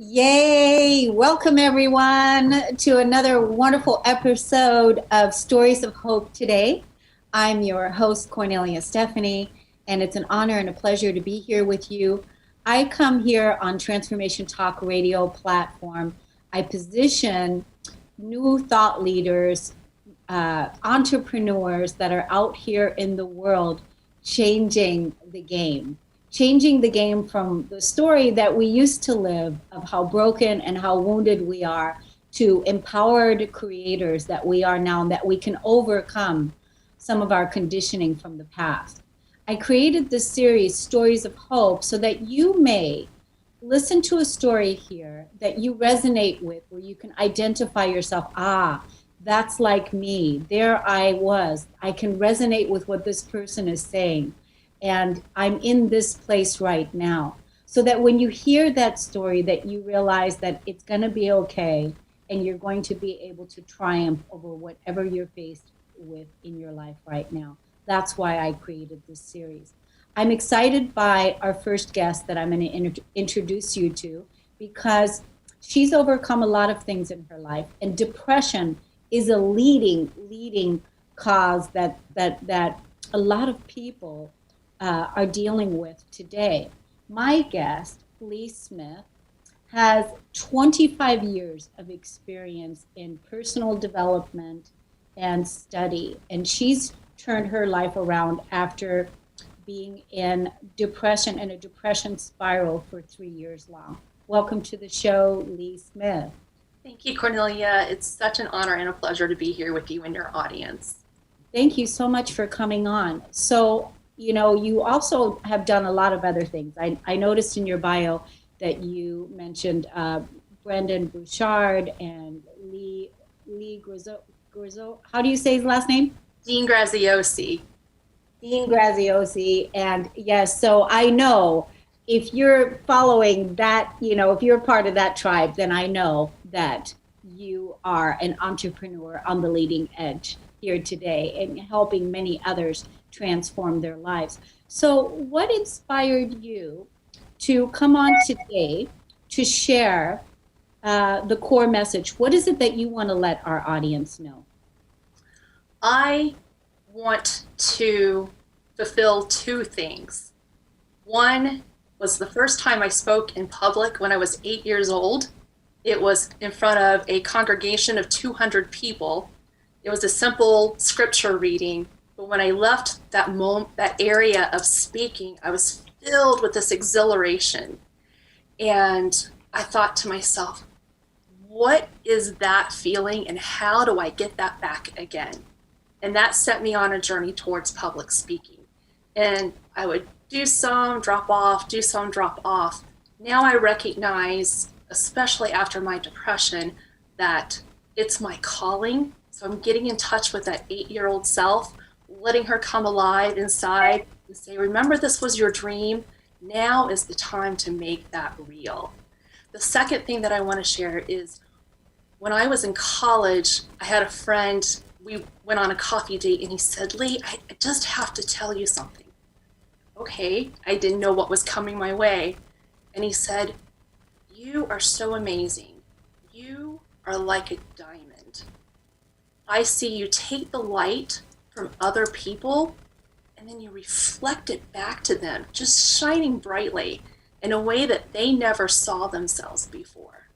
Yay! Welcome everyone to another wonderful episode of Stories of Hope today. I'm your host, Kornelia Stephanie, and it's an honor and a pleasure to be here with you. I come here on Transformation Talk radio platform. I position new thought leaders, entrepreneurs that are out here in the world changing the game from the story that we used to live of how broken and how wounded we are to empowered creators that we are now, and that we can overcome some of our conditioning from the past. I created this series, Stories of Hope, so that you may listen to a story here that you resonate with, where you can identify yourself. That's like me. There I was. I can resonate with what this person is saying. And I'm in this place right now. So that when you hear that story, that you realize that it's going to be okay, and you're going to be able to triumph over whatever you're faced with in your life right now. That's why I created this series. I'm excited by our first guest that I'm going to introduce you to, because she's overcome a lot of things in her life, and depression is a leading cause that a lot of people are dealing with today. My guest, Lee Smith, has 25 years of experience in personal development and study, and she's turned her life around after being in a depression spiral for 3 years long. Welcome to the show, Lee Smith. Thank you, Cornelia. It's such an honor and a pleasure to be here with you and your audience. Thank you so much for coming on. So, you also have done a lot of other things. I noticed in your bio that you mentioned Brendan Bouchard and Lee Graziosi. How do you say his last name? Dean Graziosi. And yes, so I know if you're following that, if you're part of that tribe, then I know that you are an entrepreneur on the leading edge here today and helping many others transform their lives. So what inspired you to come on today to share the core message? What is it that you want to let our audience know? I want to fulfill two things. One was the first time I spoke in public when I was 8 years old. It was in front of a congregation of 200 people. It was a simple scripture reading. But when I left that area of speaking, I was filled with this exhilaration. And I thought to myself, what is that feeling, and how do I get that back again? And that set me on a journey towards public speaking. And I would do some, drop off. Now I recognize, especially after my depression, that it's my calling. So I'm getting in touch with that 8-year-old self, letting her come alive inside and say, remember, this was your dream. Now is the time to make that real. The second thing that I want to share is when I was in college, I had a friend, we went on a coffee date, and he said, Lee, I just have to tell you something. Okay, I didn't know what was coming my way. And he said, you are so amazing. You are like a diamond. I see you take the light from other people, and then you reflect it back to them, just shining brightly in a way that they never saw themselves before.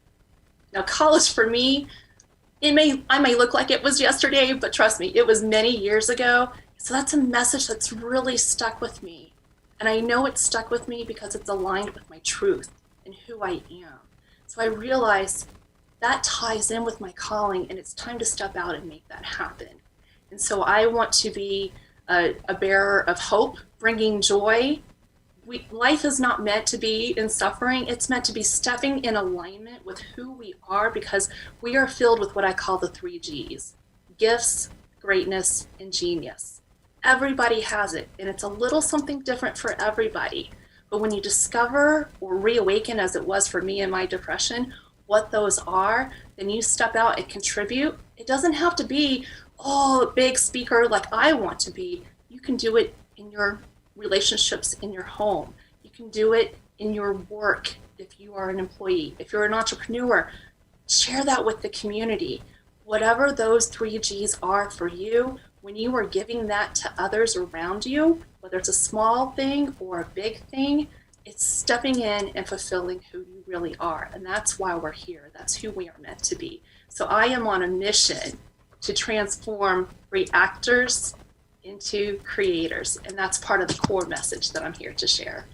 Now, college for me, I may look like it was yesterday, but trust me, it was many years ago. So that's a message that's really stuck with me. And I know it's stuck with me because it's aligned with my truth and who I am. So I realized that ties in with my calling, and it's time to step out and make that happen. And so I want to be a bearer of hope, bringing joy. Life is not meant to be in suffering. It's meant to be stepping in alignment with who we are, because we are filled with what I call the 3 Gs: gifts, greatness, and genius. Everybody has it, and it's a little something different for everybody. But when you discover or reawaken, as it was for me in my depression, what those are, then you step out and contribute. It doesn't have to be, oh, a big speaker like I want to be. You can do it in your relationships in your home. You can do it in your work if you are an employee. If you're an entrepreneur, share that with the community. Whatever those 3Gs are for you, when you are giving that to others around you, whether it's a small thing or a big thing, it's stepping in and fulfilling who you really are. And that's why we're here. That's who we are meant to be. So I am on a mission to transform reactors into creators. And that's part of the core message that I'm here to share.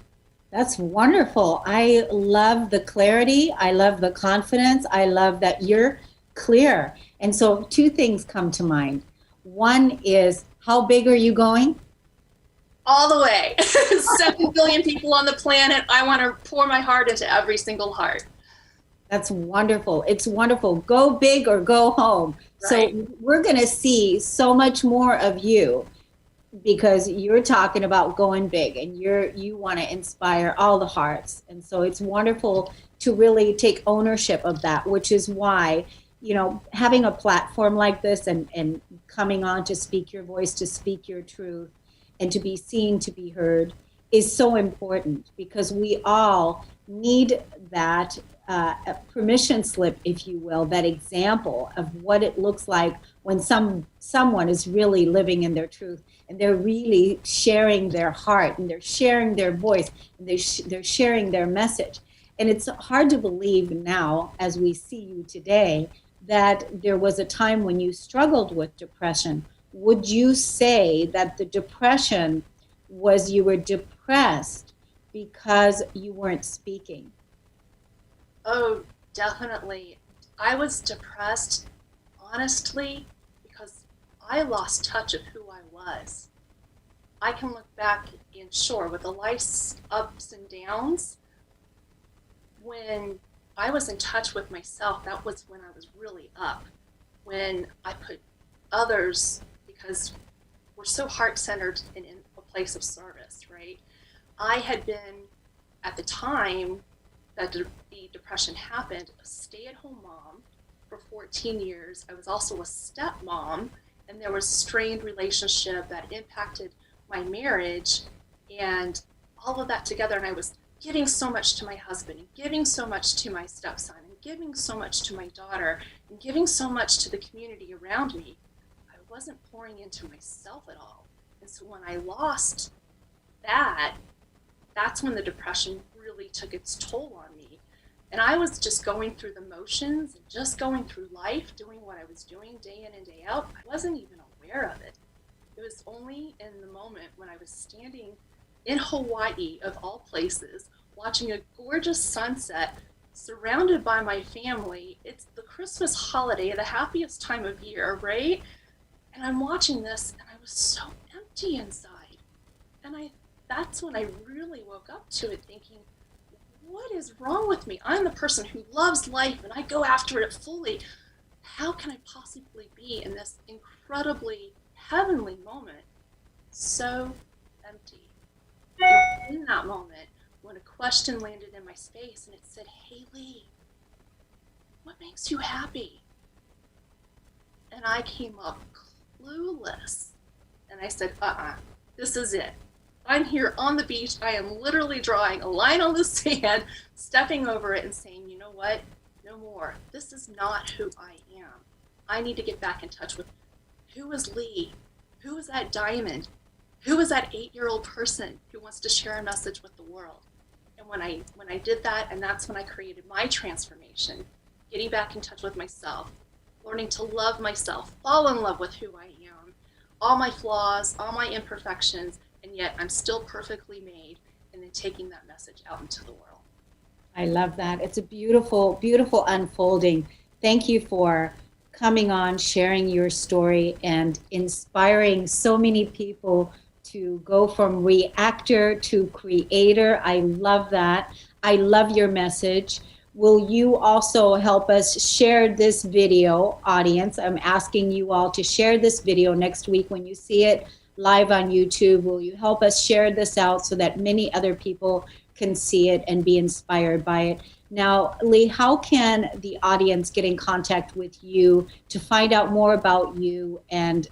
That's wonderful. I love the clarity. I love the confidence. I love that you're clear. And so two things come to mind. One is, how big are you going? All the way. 7 billion people on the planet. I want to pour my heart into every single heart. That's wonderful. It's wonderful. Go big or go home. Right. So we're going to see so much more of you, because you're talking about going big and you want to inspire all the hearts. And so it's wonderful to really take ownership of that, which is why, you know, having a platform like this and coming on to speak your voice, to speak your truth, and to be seen, to be heard, is so important, because we all need that permission slip, if you will, that example of what it looks like when someone is really living in their truth, and they're really sharing their heart, and they're sharing their voice, and they're sharing their message. And it's hard to believe now, as we see you today, that there was a time when you struggled with depression. Would you say that the depression was, you were depressed because you weren't speaking? Oh, definitely. I was depressed, honestly, because I lost touch of who I was. I can look back and sure, with the life's ups and downs, when I was in touch with myself, that was when I was really up. When I put others, because we're so heart-centered and in a place of service, right? I had been, at the time that the depression happened, a stay-at-home mom for 14 years. I was also a stepmom, and there was strained relationship that impacted my marriage and all of that together. And I was giving so much to my husband, and giving so much to my stepson, and giving so much to my daughter, and giving so much to the community around me. I wasn't pouring into myself at all. And so when I lost that, that's when the depression really took its toll on me. And I was just going through the motions and just going through life, doing what I was doing day in and day out. I wasn't even aware of it. It was only in the moment when I was standing in Hawaii, of all places, watching a gorgeous sunset, surrounded by my family. It's the Christmas holiday, the happiest time of year, right? And I'm watching this, and I was so empty inside. And that's when I really woke up to it, thinking, what is wrong with me? I'm the person who loves life, and I go after it fully. How can I possibly be in this incredibly heavenly moment so empty? And in that moment, when a question landed in my space, and it said, "Hey Lee, what makes you happy?" And I came up clueless, and I said, this is it. I'm here on the beach. I am literally drawing a line on the sand, stepping over it and saying, you know what? No more. This is not who I am. I need to get back in touch with, who is Lee? Who is that diamond? Who is that 8-year-old person who wants to share a message with the world? And when I did that, and that's when I created my transformation, getting back in touch with myself, learning to love myself, fall in love with who I am, all my flaws, all my imperfections, and yet I'm still perfectly made, and then taking that message out into the world. I love that. It's a beautiful, beautiful unfolding. Thank you for coming on, sharing your story, and inspiring so many people to go from reactor to creator. I love that. I love your message. will you also help us share this video, audience? I'm asking you all to share this video next week when you see it live on YouTube. Will you help us share this out so that many other people can see it and be inspired by it? Now, Lee, how can the audience get in contact with you to find out more about you and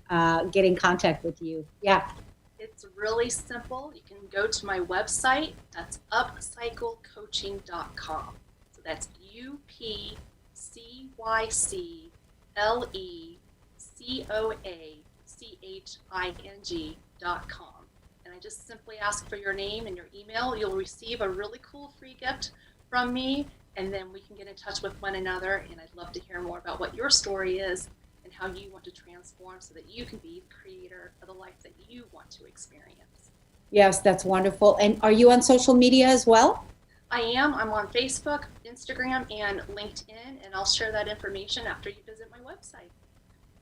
get in contact with you? Yeah. It's really simple. You can go to my website. That's upcyclecoaching.com. So that's upcyclecoaching.com. And I just simply ask for your name and your email. You'll receive a really cool free gift from me, and then we can get in touch with one another. And I'd love to hear more about what your story is and how you want to transform so that you can be the creator of the life that you want to experience. Yes, that's wonderful. And are you on social media as well? I am. I'm on Facebook, Instagram, and LinkedIn, and I'll share that information after you visit my website.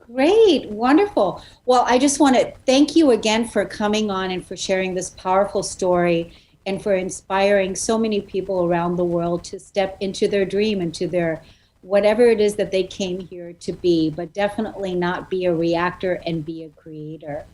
Great, wonderful. Well, I just want to thank you again for coming on and for sharing this powerful story and for inspiring so many people around the world to step into their dream, into their whatever it is that they came here to be, but definitely not be a reactor and be a creator.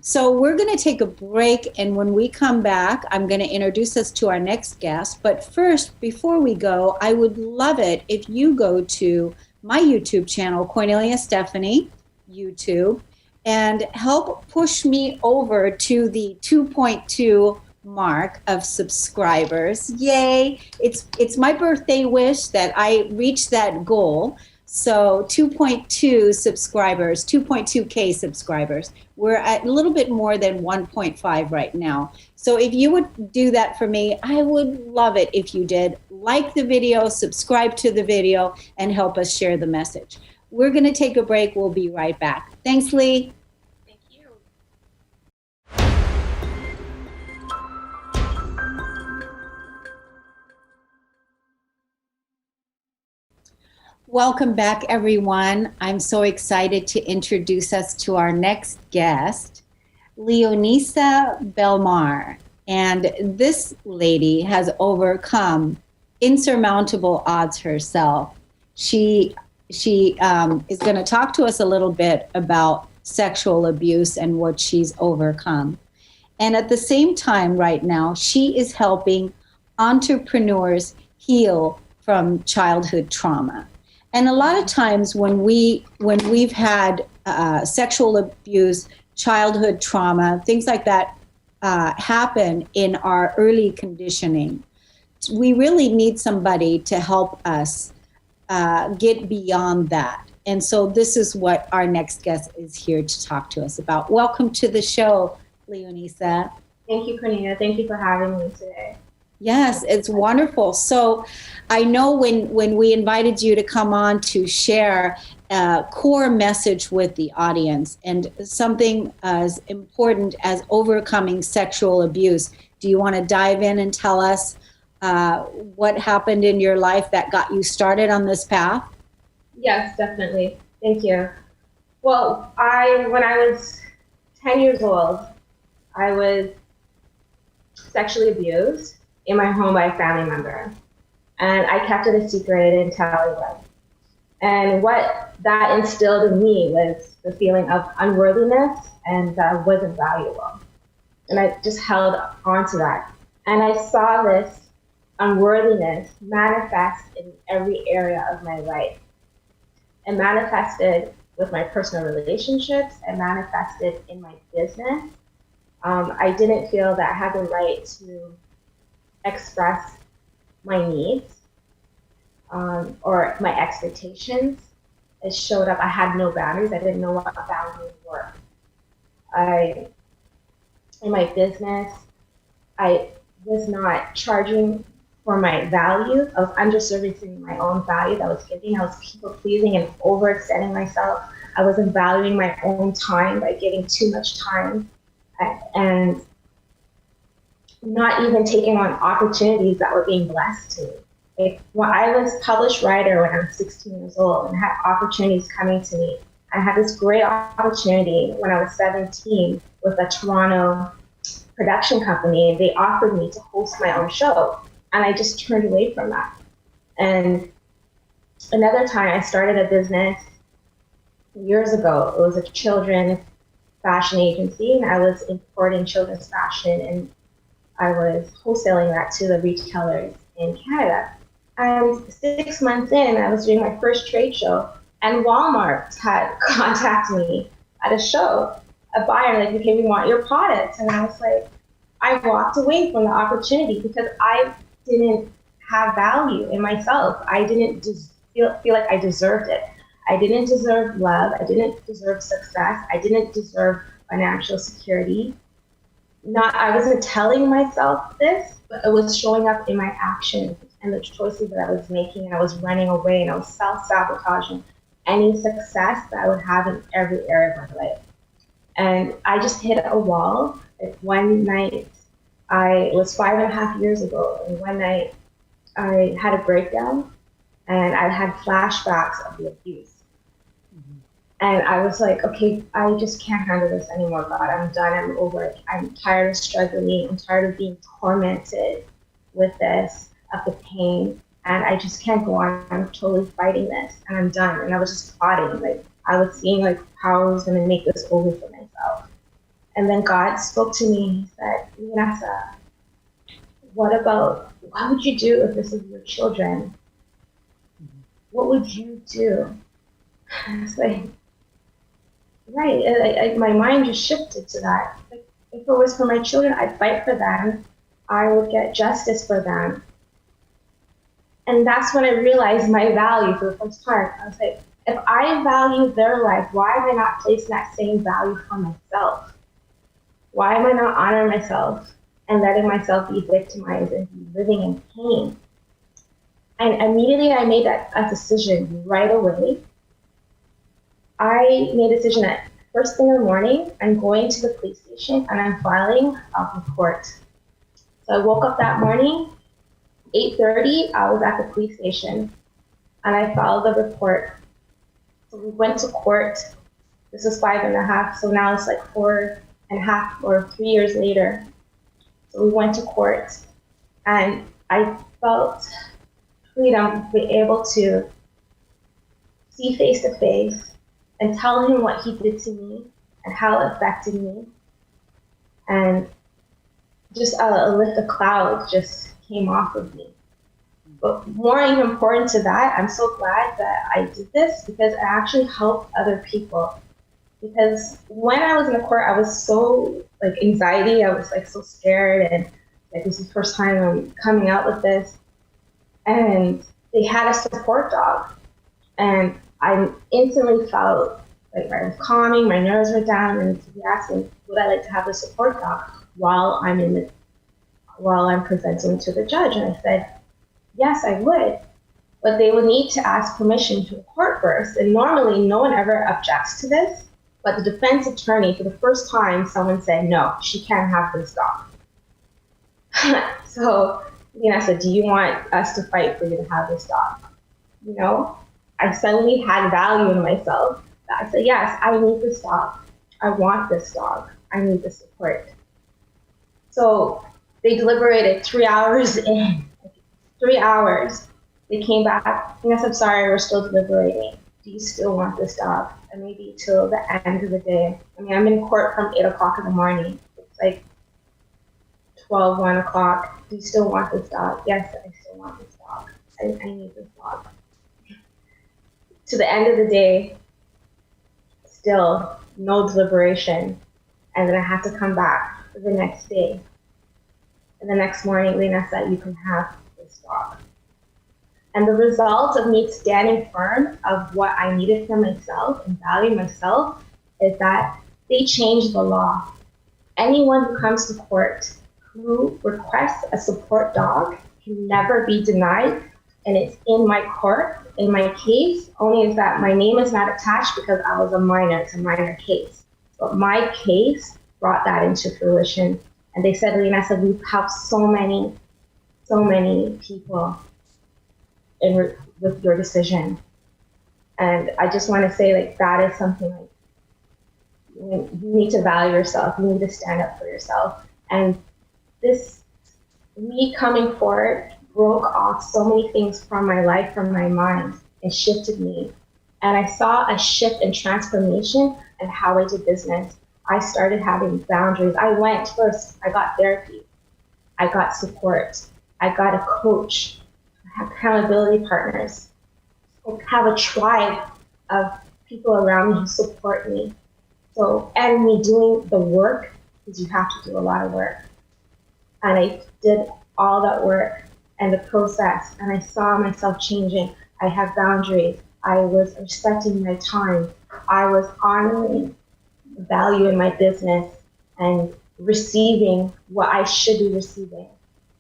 So we're going to take a break, and when we come back, I'm going to introduce us to our next guest. But first, before we go, I would love it if you go to my YouTube channel, Kornelia Stephanie YouTube, and help push me over to the 2.2 mark of subscribers. Yay! It's my birthday wish that I reach that goal. So 2.2 subscribers, 2.2K subscribers. We're at a little bit more than 1.5 right now. So if you would do that for me, I would love it if you did. Like the video, subscribe to the video, and help us share the message. We're going to take a break. We'll be right back. Thanks, Lee. Thank you. Welcome back, everyone. I'm so excited to introduce us to our next guest, Leonisa Belmar. And this lady has overcome insurmountable odds herself. She is going to talk to us a little bit about sexual abuse and what she's overcome. And at the same time right now, she is helping entrepreneurs heal from childhood trauma. And a lot of times when we've had sexual abuse, childhood trauma, things like that happen in our early conditioning, we really need somebody to help us get beyond that. And so this is what our next guest is here to talk to us about. Welcome to the show, Leonisa. Thank you, Kornelia. Thank you for having me today. Yes, it's wonderful. So I know when we invited you to come on to share a core message with the audience and something as important as overcoming sexual abuse, do you want to dive in and tell us what happened in your life that got you started on this path? Yes, definitely. Thank you. Well, when I was 10 years old, I was sexually abused in my home by a family member. And I kept it a secret. I didn't tell anyone. And what that instilled in me was the feeling of unworthiness and that I wasn't valuable. And I just held on to that. And I saw this unworthiness manifest in every area of my life. It manifested with my personal relationships. It manifested in my business. I didn't feel that I had the right to express my needs or my expectations. It showed up. I had no boundaries. I didn't know what boundaries were. In my business, I was not charging for my value. I was underservicing my own value that I was giving. I was people pleasing and overextending myself. I wasn't valuing my own time by giving too much time and not even taking on opportunities that were being blessed to me. When I was a published writer when I was 16 years old and had opportunities coming to me. I had this great opportunity when I was 17 with a Toronto production company, and they offered me to host my own show. And I just turned away from that. And another time I started a business years ago. It was a children's fashion agency, and I was importing children's fashion, and I was wholesaling that to the retailers in Canada. And 6 months in, I was doing my first trade show, and Walmart had contacted me at a show, a buyer, like, okay, we want your products. And I was like, I walked away from the opportunity because I didn't have value in myself. I didn't just feel like I deserved it. I didn't deserve love. I didn't deserve success. I didn't deserve financial security. I wasn't telling myself this, but it was showing up in my actions and the choices that I was making, and I was running away, and I was self-sabotaging any success that I would have in every area of my life. And I just hit a wall. Like, one night, it was 5.5 years ago, and one night I had a breakdown, and I had flashbacks of the abuse. And I was like, okay, I just can't handle this anymore, God. I'm done. I'm over it. I'm tired of struggling. I'm tired of being tormented with this, of the pain. And I just can't go on. I'm totally fighting this, and I'm done. And I was just plotting. Like, I was seeing like how I was going to make this over for myself. And then God spoke to me, and he said, Vanessa, what would you do if this was your children? What would you do? And I was like, right. My mind just shifted to that. Like, if it was for my children, I'd fight for them. I would get justice for them. And that's when I realized my value for the first time. I was like, if I value their life, why am I not placing that same value for myself? Why am I not honoring myself and letting myself be victimized and be living in pain? And immediately I made a decision right away. I made a decision that first thing in the morning, I'm going to the police station and I'm filing a report. So I woke up that morning, 8:30, I was at the police station, and I filed the report. So we went to court. This was 5.5, so now it's like 4.5 or 3 years later. So we went to court, and I felt freedom to be able to see face to face and tell him what he did to me and how it affected me. And just a lift of clouds just came off of me. But more even important to that, I'm so glad that I did this because it actually helped other people. Because when I was in the court, I was so like anxiety, I was like so scared, and like this is the first time I'm coming out with this. And they had a support dog, and I instantly felt like I was calming, my nerves were down, and he asked me, would I like to have a support dog while I'm presenting to the judge? And I said, yes, I would, but they would need to ask permission to the court first. And normally no one ever objects to this, but the defense attorney, for the first time, someone said, no, she can't have this dog. So, I said, do you want us to fight for you to have this dog? I suddenly had value in myself. I said, yes, I need this dog. I want this dog. I need the support. So they deliberated 3 hours in. 3 hours. They came back. Yes, I'm sorry, we're still deliberating. Do you still want this dog? And maybe till the end of the day. I'm in court from 8 o'clock in the morning. It's like 12, 1 o'clock. Do you still want this dog? Yes, I still want this dog. I need this dog. To the end of the day, still no deliberation. And then I have to come back for the next day. And the next morning, Lena said, you can have this dog. And the result of me standing firm of what I needed for myself and valuing myself is that they changed the law. Anyone who comes to court who requests a support dog can never be denied. And it's in my court, in my case, only is that my name is not attached because I was a minor. It's a minor case. But my case brought that into fruition. And they said, Lena said, we've helped so many people with your decision. And I just want to say, that is something you need to value yourself. You need to stand up for yourself. And me coming forward broke off so many things from my life, from my mind, and shifted me. And I saw a shift and transformation in how I did business. I started having boundaries. I got therapy. I got support. I got a coach. I have accountability partners. I have a tribe of people around me who support me. So, and me doing the work, because you have to do a lot of work. And I did all that work and the process, and I saw myself changing. I have boundaries. I was respecting my time. I was honoring the value in my business and receiving what I should be receiving.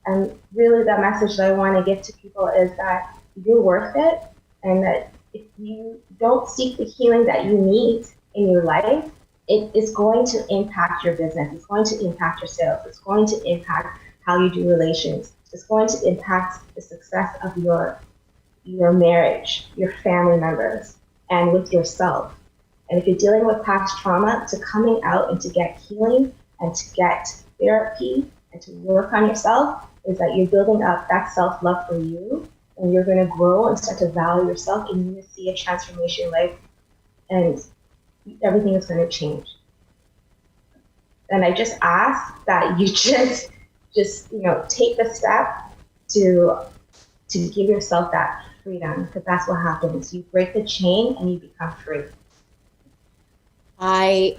And really the message that I want to give to people is that you're worth it, and that if you don't seek the healing that you need in your life, it is going to impact your business. It's going to impact your sales. It's going to impact how you do relations. It's going to impact the success of your marriage, your family members, and with yourself. And if you're dealing with past trauma, to coming out and to get healing and to get therapy and to work on yourself, is that you're building up that self-love for you, and you're going to grow and start to value yourself, and you're going to see a transformation in life, and everything is going to change. And I just ask that you just take the step to give yourself that freedom, because that's what happens. You break the chain and you become free. I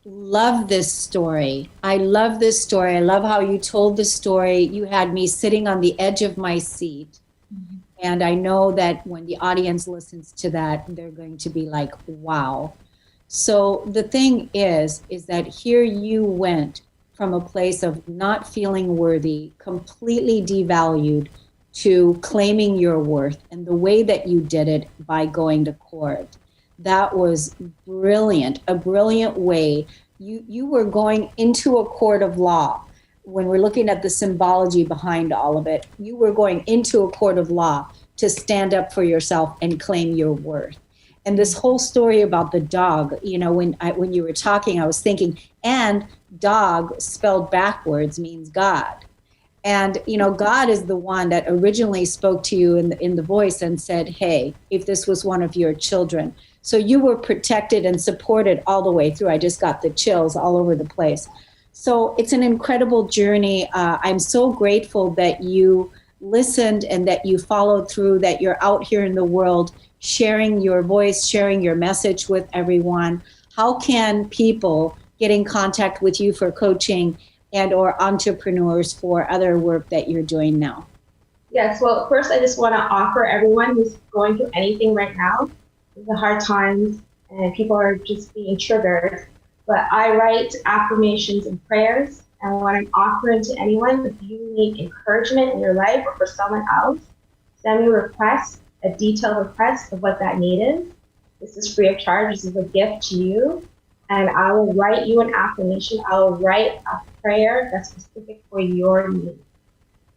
love this story. I love this story. I love how you told the story. You had me sitting on the edge of my seat. Mm-hmm. And I know that when the audience listens to that, they're going to be like, wow. So the thing is that here you went from a place of not feeling worthy, completely devalued, to claiming your worth. And the way that you did it by going to court, that was brilliant, a brilliant way. You were going into a court of law. When we're looking at the symbology behind all of it, you were going into a court of law to stand up for yourself and claim your worth. And this whole story about the dog, when you were talking, I was thinking, and dog spelled backwards means God. And, God is the one that originally spoke to you in the voice and said, hey, if this was one of your children. So you were protected and supported all the way through. I just got the chills all over the place. So it's an incredible journey. I'm so grateful that you listened and that you followed through, that you're out here in the world sharing your voice, sharing your message with everyone. How can people get in contact with you for coaching and or entrepreneurs for other work that you're doing now? Yes, well, first I just want to offer everyone who's going through anything right now, the hard times, and people are just being triggered. But I write affirmations and prayers, and what I'm offering to anyone, if you need encouragement in your life or for someone else, send me a detailed request of what that need is. This is free of charge. This is a gift to you. And I will write you an affirmation. I will write a prayer that's specific for your needs.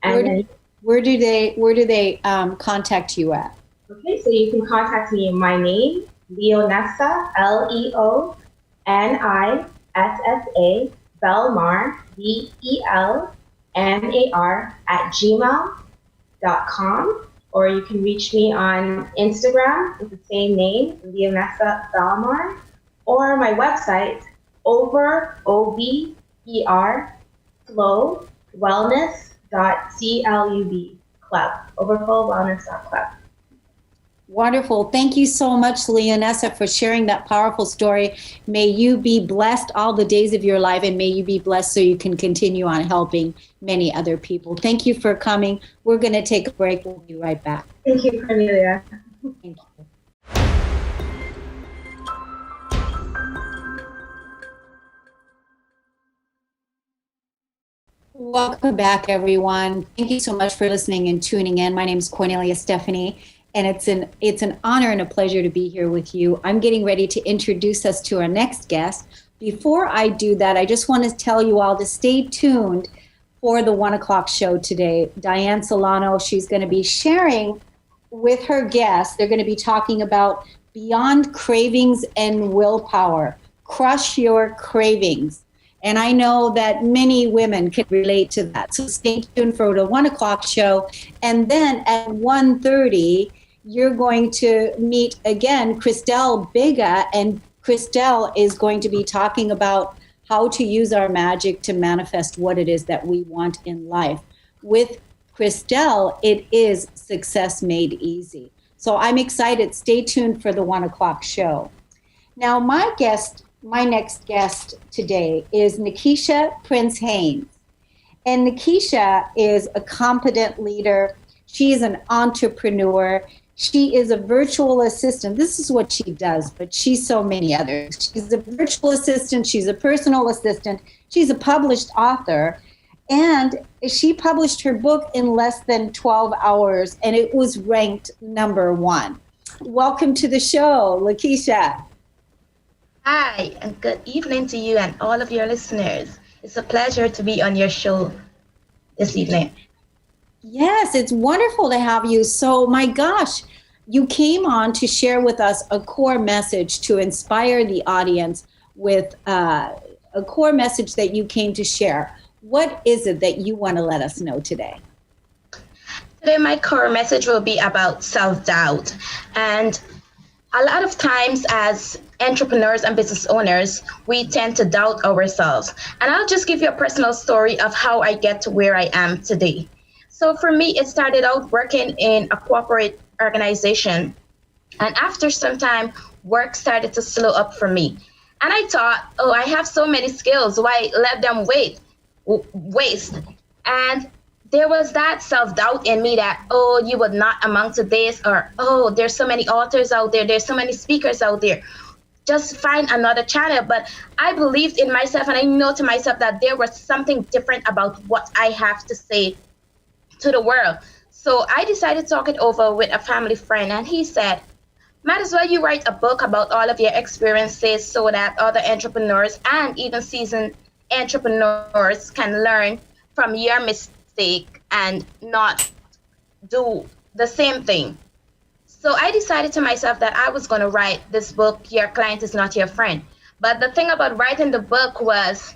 And where do they contact you at? Okay, so you can contact me in my name, Leonessa, Leonissa, Belmar, Belmar @gmail.com, or you can reach me on Instagram with the same name, Leonessa Belmar, or my website, overflowwellness.club. Wonderful. Thank you so much, Leonessa, for sharing that powerful story. May you be blessed all the days of your life, and may you be blessed so you can continue on helping many other people. Thank you for coming. We're going to take a break. We'll be right back. Thank you, Kornelia. Thank you. Welcome back, everyone. Thank you so much for listening and tuning in. My name is Kornelia Stephanie, and it's an honor and a pleasure to be here with you. I'm getting ready to introduce us to our next guest. Before I do that, I just want to tell you all to stay tuned for the 1 o'clock show today. Diane Solano, she's going to be sharing with her guests. They're going to be talking about beyond cravings and willpower. Crush your cravings. And I know that many women can relate to that. So stay tuned for the 1 o'clock show. And then at 1:30, you're going to meet again Christelle Biga, and Christelle is going to be talking about how to use our magic to manifest what it is that we want in life. With Christelle, it is success made easy. So I'm excited. Stay tuned for the 1 o'clock show. Now, my next guest today is Nekisha Prince-Haynes. And Nekisha is a competent leader. She is an entrepreneur. She is a virtual assistant. This is what she does, but she's so many others. She's a virtual assistant. She's a personal assistant. She's a published author. And she published her book in less than 12 hours, and it was ranked #1. Welcome to the show, Nekisha. Hi, and good evening to you and all of your listeners. It's a pleasure to be on your show this evening. Yes, it's wonderful to have you. So, my gosh, you came on to share with us a core message to inspire the audience with a core message that you came to share. What is it that you want to let us know today? Today, my core message will be about self-doubt. And a lot of times as entrepreneurs and business owners, we tend to doubt ourselves. And I'll just give you a personal story of how I get to where I am today. So for me, it started out working in a corporate organization. And after some time, work started to slow up for me. And I thought, oh, I have so many skills. Why let them waste? And there was that self-doubt in me that, oh, you would not amount to this, or, oh, there's so many authors out there. There's so many speakers out there. Just find another channel. But I believed in myself, and I know to myself that there was something different about what I have to say to the world. So I decided to talk it over with a family friend, and he said, might as well you write a book about all of your experiences so that other entrepreneurs and even seasoned entrepreneurs can learn from your mistake and not do the same thing. So I decided to myself that I was going to write this book, Your Client is Not Your Friend. But the thing about writing the book was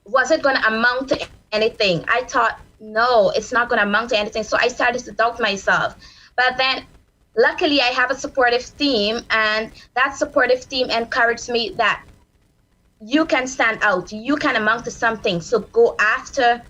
it going to amount to anything? I thought, no, it's not going to amount to anything. So I started to doubt myself. But then luckily I have a supportive team, and that supportive team encouraged me that you can stand out, you can amount to something. So go after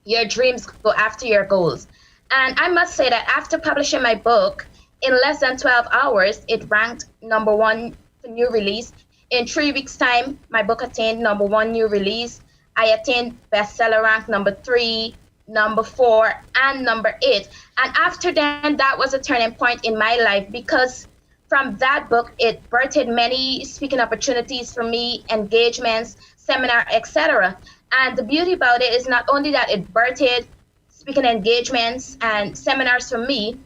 your dreams, go after your goals. And I must say that after publishing my book, in less than 12 hours, it ranked #1 for new release. In 3 weeks' time, my book attained #1 new release. I attained bestseller rank #3, #4, and #8. And after then, that was a turning point in my life, because from that book, it birthed many speaking opportunities for me, engagements, seminar, etc. And the beauty about it is not only that it birthed speaking engagements and seminars for me,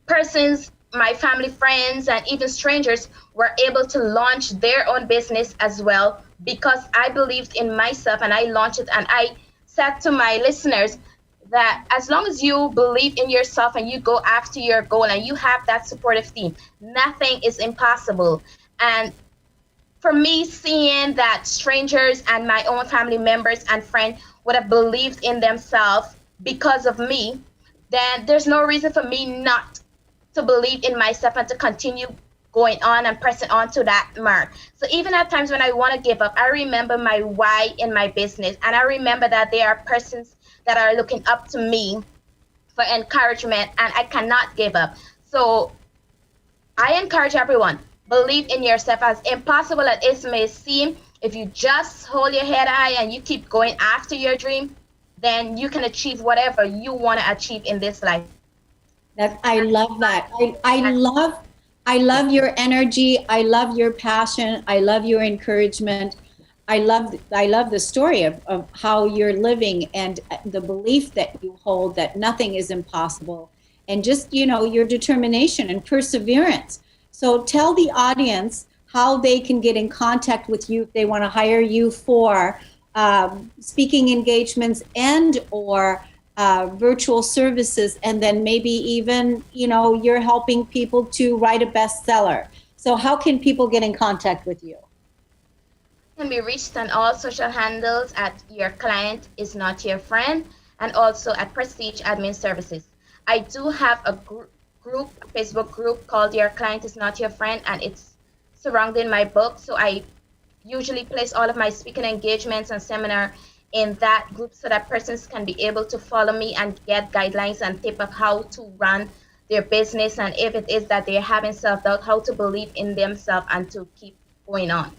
persons, my family, friends, and even strangers were able to launch their own business as well, because I believed in myself and I launched it. And I said to my listeners that as long as you believe in yourself and you go after your goal and you have that supportive team, nothing is impossible. And for me, seeing that strangers and my own family members and friends would have believed in themselves because of me, then there's no reason for me not to believe in myself and to continue going on and pressing on to that mark. So even at times when I want to give up, I remember my why in my business. And I remember that there are persons that are looking up to me for encouragement, and I cannot give up. So I encourage everyone, believe in yourself. As impossible as it may seem, if you just hold your head high and you keep going after your dream, then you can achieve whatever you want to achieve in this life. I love that. I love your energy. I love your passion. I love your encouragement. I love the story of how you're living and the belief that you hold that nothing is impossible, and just, your determination and perseverance. So tell the audience how they can get in contact with you if they want to hire you for speaking engagements and or virtual services, and then maybe even, you're helping people to write a bestseller. So how can people get in contact with you? Can be reached on all social handles at Your Client Is Not Your Friend and also at Prestige Admin Services. I do have a Facebook group called Your Client Is Not Your Friend, and it's surrounding my book. So I usually place all of my speaking engagements and seminar in that group so that persons can be able to follow me and get guidelines and tip of how to run their business, and if it is that they're having self-doubt, how to believe in themselves and to keep going on.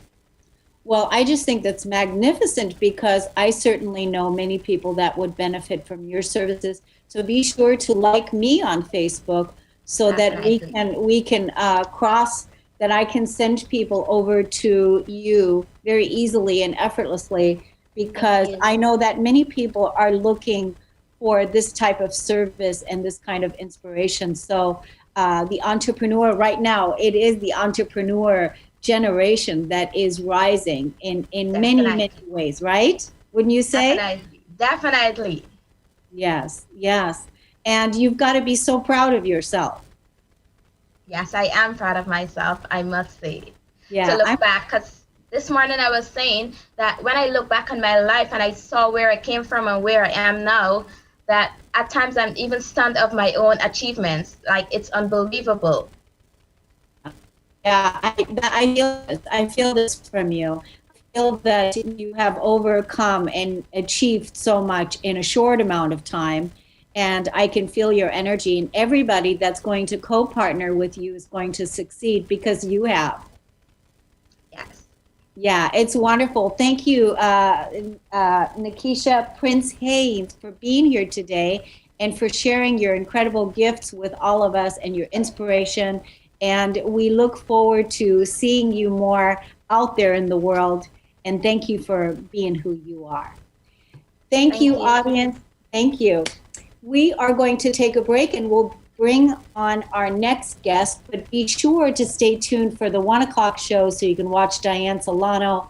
Well, I just think that's magnificent because I certainly know many people that would benefit from your services. So be sure to like me on Facebook so that we can cross, that I can send people over to you very easily and effortlessly, because I know that many people are looking for this type of service and this kind of inspiration. So the entrepreneur right now, it is the entrepreneur generation that is rising in many ways, right? Wouldn't you say? Definitely. Yes, yes. And you've got to be so proud of yourself. Yes, I am proud of myself, I must say. Yeah, to look back, because this morning I was saying that when I look back on my life and I saw where I came from and where I am now, that at times I'm even stunned of my own achievements. Like, it's unbelievable. Yeah, I feel this from you. I feel that you have overcome and achieved so much in a short amount of time. And I can feel your energy, and everybody that's going to co-partner with you is going to succeed because you have. Yes. Yeah, it's wonderful. Thank you, Nekisha Prince-Haynes, for being here today and for sharing your incredible gifts with all of us and your inspiration. And we look forward to seeing you more out there in the world. And thank you for being who you are. Thank you, audience. Thank you. We are going to take a break and we'll bring on our next guest, but be sure to stay tuned for the 1 o'clock show so you can watch Diane Solano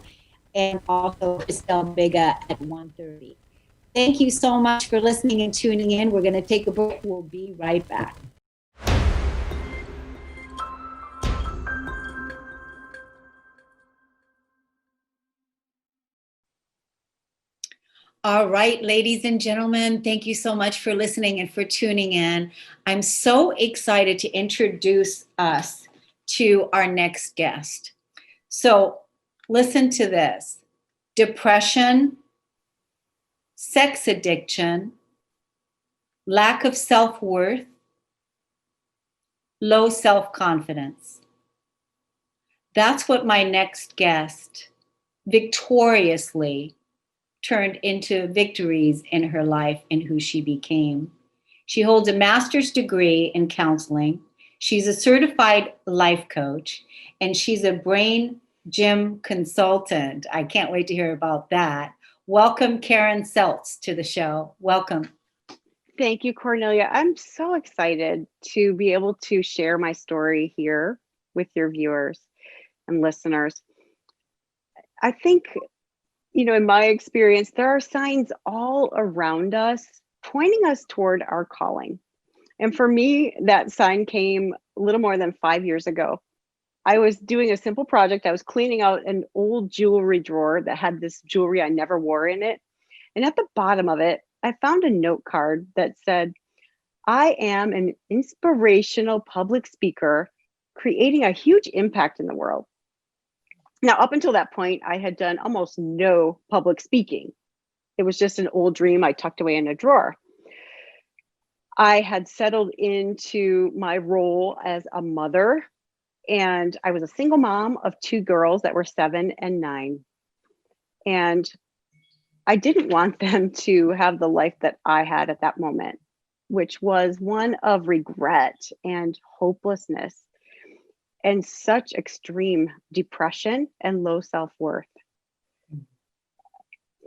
and also Christelle Biga at 1:30. Thank you so much for listening and tuning in. We're going to take a break. We'll be right back. All right, ladies and gentlemen, thank you so much for listening and for tuning in. I'm so excited to introduce us to our next guest. So listen to this: depression, sex addiction, lack of self-worth, low self-confidence. That's what my next guest victoriously turned into victories in her life and who she became. She holds a master's degree in counseling. She's a certified life coach, and she's a brain gym consultant. I can't wait to hear about that. Welcome, Karen Seltz, to the show. Welcome. Thank you, Kornelia. I'm so excited to be able to share my story here with your viewers and listeners. I think, in my experience, there are signs all around us pointing us toward our calling. And for me, that sign came a little more than 5 years ago. I was doing a simple project. I was cleaning out an old jewelry drawer that had this jewelry I never wore in it. And at the bottom of it, I found a note card that said, "I am an inspirational public speaker creating a huge impact in the world." Now, up until that point, I had done almost no public speaking. It was just an old dream I tucked away in a drawer. I had settled into my role as a mother, and I was a single mom of 2 girls that were 7 and 9. And I didn't want them to have the life that I had at that moment, which was one of regret and hopelessness and such extreme depression and low self-worth.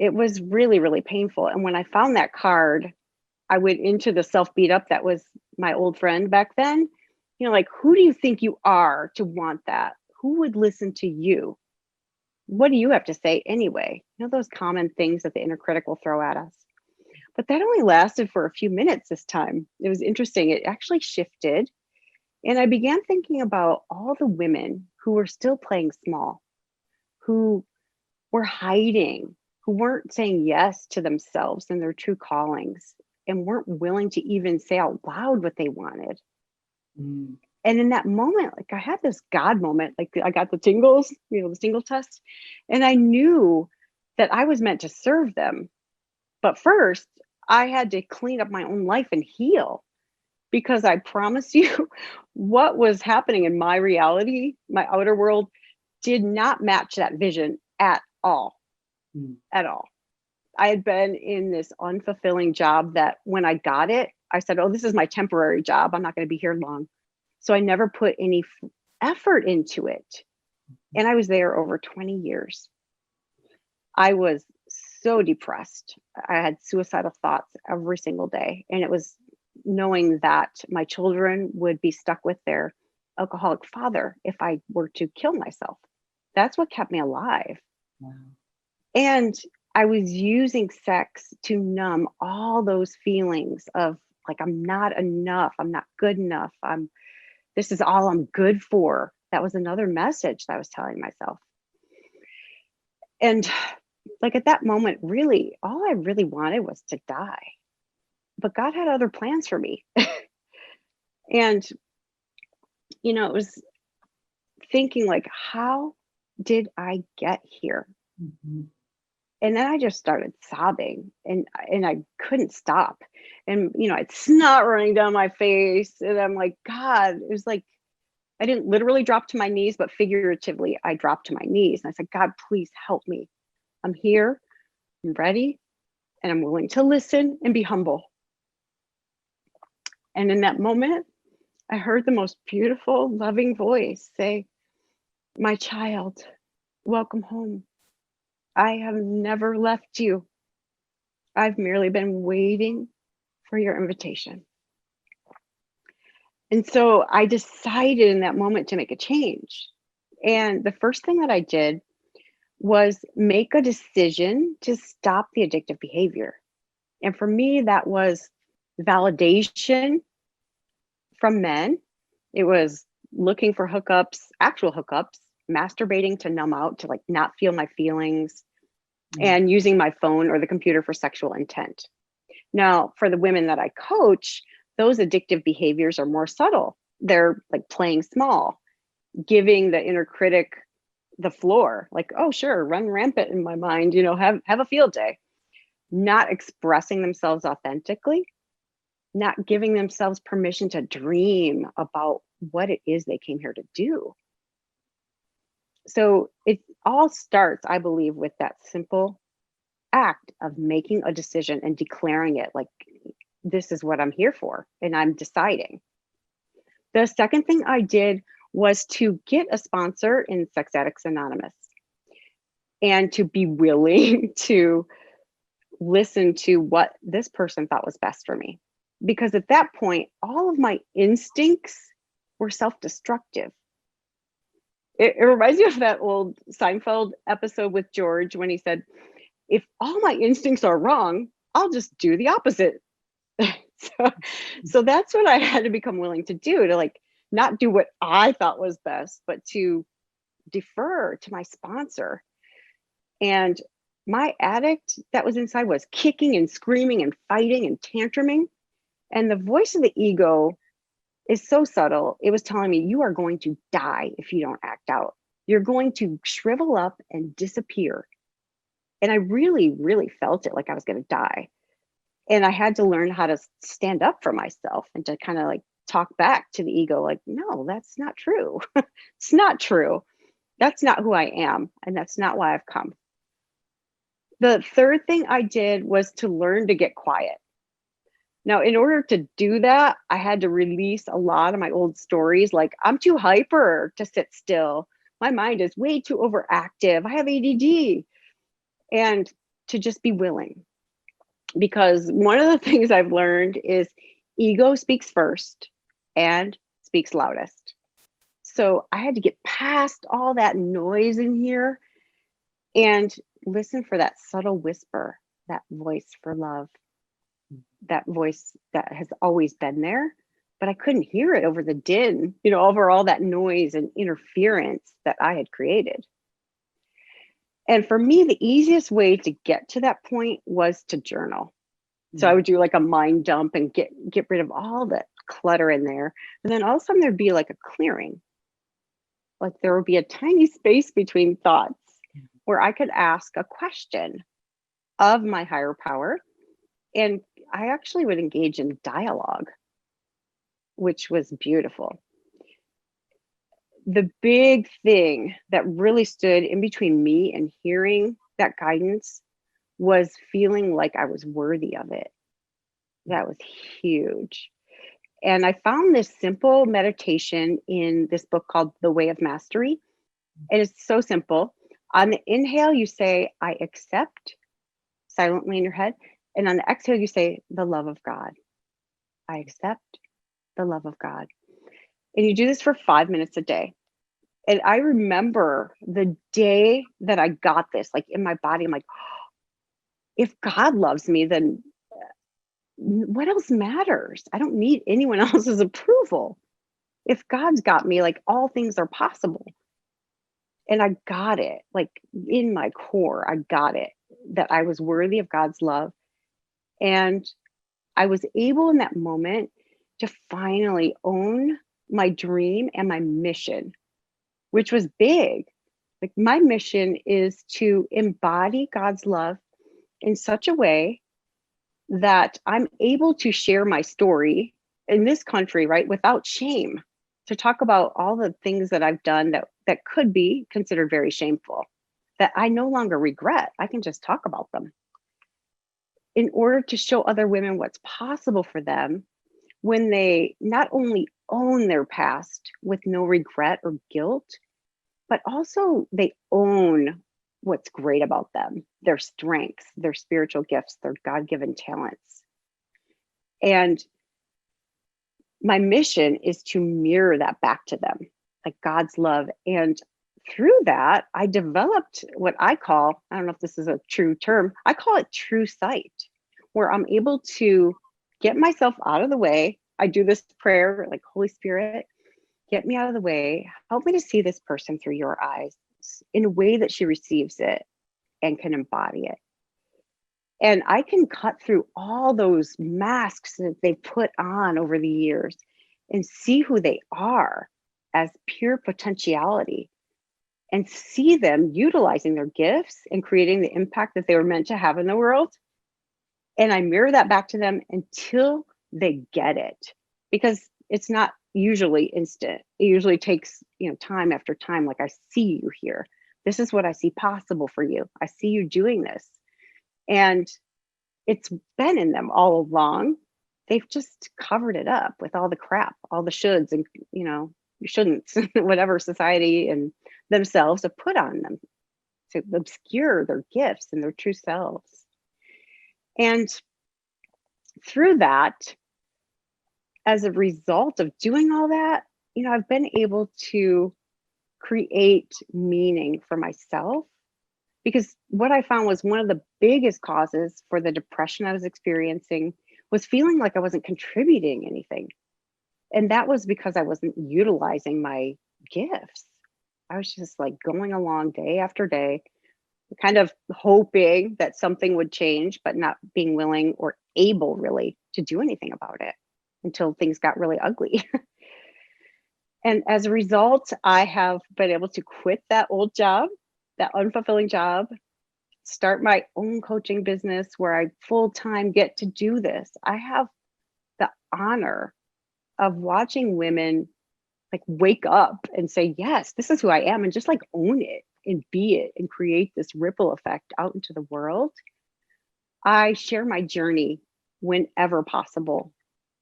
It was really, really painful. And when I found that card, I went into the self-beat up that was my old friend back then. Like, who do you think you are to want that? Who would listen to you? What do you have to say anyway? Those common things that the inner critic will throw at us. But that only lasted for a few minutes this time. It was interesting. It actually shifted. And I began thinking about all the women who were still playing small, who were hiding, who weren't saying yes to themselves and their true callings, and weren't willing to even say out loud what they wanted. And in that moment, like I had this God moment, like I got the tingles, the tingle test, and I knew that I was meant to serve them. But first, I had to clean up my own life and heal, because I promise you, what was happening in my reality, my outer world, did not match that vision at all. At all. I had been in this unfulfilling job that when I got it, I said, oh, this is my temporary job. I'm not going to be here long. So I never put any effort into it. And I was there over 20 years. I was so depressed. I had suicidal thoughts every single day. And it was knowing that my children would be stuck with their alcoholic father if I were to kill myself. That's what kept me alive. Wow. And I was using sex to numb all those feelings of like, I'm not enough, I'm not good enough, this is all I'm good for. That was another message that I was telling myself. And like at that moment, really, all I really wanted was to die. But God had other plans for me. And, it was thinking like, how did I get here? And then I just started sobbing and I couldn't stop. And, I'd snot running down my face. And I'm like, God, it was like, I didn't literally drop to my knees, but figuratively, I dropped to my knees. And I said, God, please help me. I'm here, I'm ready, and I'm willing to listen and be humble. And in that moment, I heard the most beautiful, loving voice say, my child, welcome home. I have never left you. I've merely been waiting for your invitation. And so I decided in that moment to make a change. And the first thing that I did was make a decision to stop the addictive behavior. And for me, that was validation from men. It was looking for hookups, actual hookups, masturbating to numb out, to like not feel my feelings, and using my phone or the computer for sexual intent. Now, for the women that I coach, those addictive behaviors are more subtle. They're like playing small, giving the inner critic the floor, like, oh, sure, run rampant in my mind, have a field day. Not expressing themselves authentically, not giving themselves permission to dream about what it is they came here to do. So it all starts, I believe, with that simple act of making a decision and declaring it like, this is what I'm here for, and I'm deciding. The second thing I did was to get a sponsor in Sex Addicts Anonymous and to be willing to listen to what this person thought was best for me. Because at that point, all of my instincts were self-destructive. It reminds me of that old Seinfeld episode with George when he said, if all my instincts are wrong, I'll just do the opposite. So that's what I had to become willing to do, to like not do what I thought was best, but to defer to my sponsor. And my addict that was inside was kicking and screaming and fighting and tantruming. And the voice of the ego is so subtle. It was telling me, you are going to die if you don't act out. You're going to shrivel up and disappear. And I really, really felt it like I was going to die. And I had to learn how to stand up for myself and to kind of like talk back to the ego, like, no, that's not true. It's not true. That's not who I am. And that's not why I've come. The third thing I did was to learn to get quiet. Now, in order to do that, I had to release a lot of my old stories, like I'm too hyper to sit still. My mind is way too overactive. I have ADD. And to just be willing. Because one of the things I've learned is ego speaks first and speaks loudest. So I had to get past all that noise in here and listen for that subtle whisper, that voice for love, that voice that has always been there, but I couldn't hear it over the din, over all that noise and interference that I had created. And for me, the easiest way to get to that point was to journal. So I would do like a mind dump and get rid of all the clutter in there. And then all of a sudden there'd be like a clearing. Like there would be a tiny space between thoughts where I could ask a question of my higher power. And I actually would engage in dialogue, which was beautiful. The big thing that really stood in between me and hearing that guidance was feeling like I was worthy of it. That was huge. And I found this simple meditation in this book called The Way of Mastery. And it's so simple. On the inhale, you say, I accept, silently in your head. And on the exhale, you say, the love of God. I accept the love of God. And you do this for 5 minutes a day. And I remember the day that I got this, like in my body, I'm like, oh, if God loves me, then what else matters? I don't need anyone else's approval. If God's got me, like all things are possible. And I got it, like in my core, I got it, that I was worthy of God's love. And I was able in that moment to finally own my dream and my mission, which was big. Like my mission is to embody God's love in such a way that I'm able to share my story in this country, right, without shame, to talk about all the things that I've done that could be considered very shameful, that I no longer regret. I can just talk about them in order to show other women what's possible for them when they not only own their past with no regret or guilt, but also they own what's great about them, their strengths, their spiritual gifts, their God-given talents. And my mission is to mirror that back to them, like God's love. And through that, I developed what I call, I don't know if this is a true term, I call it true sight, where I'm able to get myself out of the way. I do this prayer, like, Holy Spirit, get me out of the way. Help me to see this person through your eyes in a way that she receives it and can embody it. And I can cut through all those masks that they put on over the years and see who they are as pure potentiality and see them utilizing their gifts and creating the impact that they were meant to have in the world. And I mirror that back to them until they get it, because it's not usually instant. It usually takes, time after time. Like, I see you here. This is what I see possible for you. I see you doing this. And it's been in them all along. They've just covered it up with all the crap, all the shoulds and, you shouldn't, whatever society and themselves have put on them to obscure their gifts and their true selves. And through that, as a result of doing all that, I've been able to create meaning for myself, because what I found was one of the biggest causes for the depression I was experiencing was feeling like I wasn't contributing anything. And that was because I wasn't utilizing my gifts. I was just like going along day after day, kind of hoping that something would change, but not being willing or able really to do anything about it until things got really ugly. And as a result, I have been able to quit that old job, that unfulfilling job, start my own coaching business where I full-time get to do this. I have the honor of watching women like wake up and say, yes, this is who I am, and just like own it and be it and create this ripple effect out into the world. I share my journey whenever possible,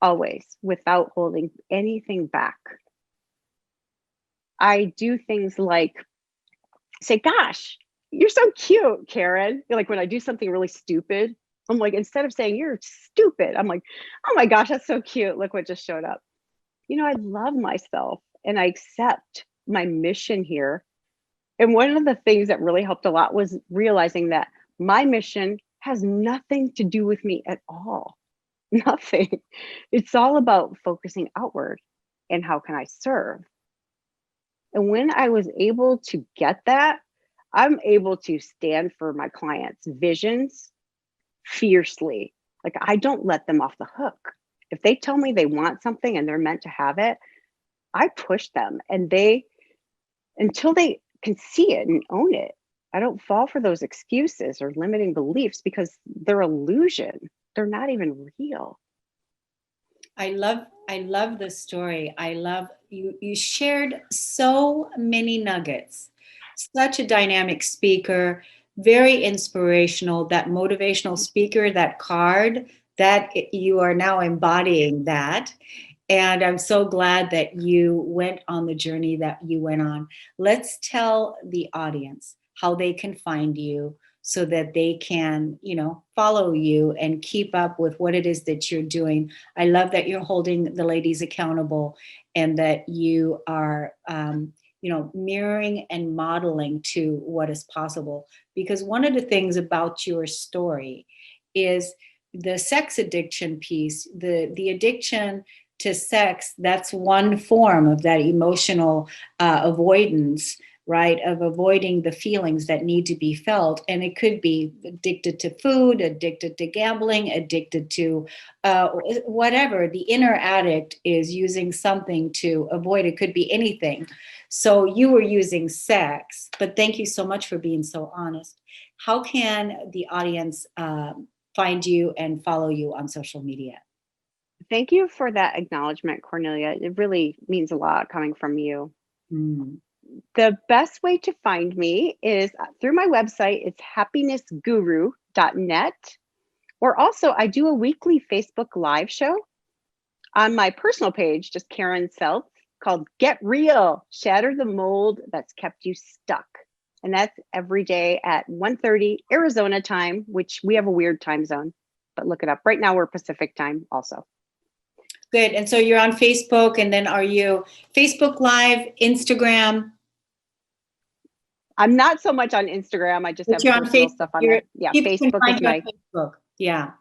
always, without holding anything back. I do things like say, gosh, you're so cute, Karen. Like when I do something really stupid, I'm like, instead of saying you're stupid, I'm like, oh my gosh, that's so cute. Look what just showed up. I love myself and I accept my mission here. And one of the things that really helped a lot was realizing that my mission has nothing to do with me at all. Nothing. It's all about focusing outward and how can I serve. And when I was able to get that, I'm able to stand for my clients' visions fiercely. Like, I don't let them off the hook. If they tell me they want something and they're meant to have it, I push them, and until they can see it and own it. I don't fall for those excuses or limiting beliefs because they're illusion. They're not even real. I love the story. I love you shared so many nuggets. Such a dynamic speaker, very inspirational, that motivational speaker, that card, that you are now embodying that. And I'm so glad that you went on the journey that you went on. Let's tell the audience how they can find you so that they can, follow you and keep up with what it is that you're doing. I love that you're holding the ladies accountable and that you are, mirroring and modeling to what is possible. Because one of the things about your story is the sex addiction piece, the addiction to sex. That's one form of that emotional avoidance, right? Of avoiding the feelings that need to be felt. And it could be addicted to food, addicted to gambling, addicted to whatever. The inner addict is using something to avoid. It could be anything. So you were using sex, but thank you so much for being so honest. How can the audience find you and follow you on social media? Thank you for that acknowledgement, Kornelia. It really means a lot coming from you. Mm. The best way to find me is through my website. It's happinessguru.net. Or also, I do a weekly Facebook Live show on my personal page, just Karen Seltz, called Get Real, Shatter the Mold That's Kept You Stuck. And that's every day at 1:30 Arizona time, which we have a weird time zone, but look it up. Right now we're Pacific time also. Good. And so you're on Facebook, and then are you Facebook Live, Instagram? I'm not so much on Instagram. I just have personal stuff on there. Yeah, Facebook is my Facebook. Yeah.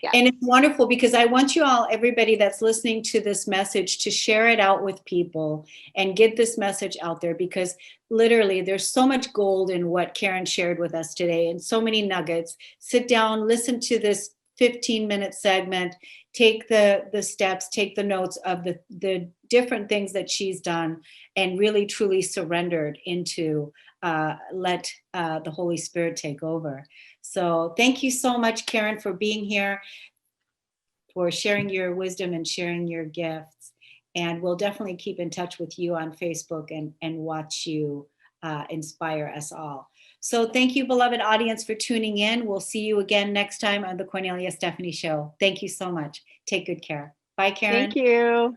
Yeah. And it's wonderful because I want you all, everybody that's listening to this message, to share it out with people and get this message out there, because literally there's so much gold in what Karen shared with us today and so many nuggets. Sit down, listen to this 15-minute segment, take the steps, take the notes of the different things that she's done, and really truly surrendered into let the Holy Spirit take over. So thank you so much, Karen, for being here, for sharing your wisdom and sharing your gifts. And we'll definitely keep in touch with you on Facebook and watch you inspire us all. So thank you, beloved audience, for tuning in. We'll see you again next time on the Kornelia Stephanie Show. Thank you so much. Take good care. Bye, Karen. Thank you.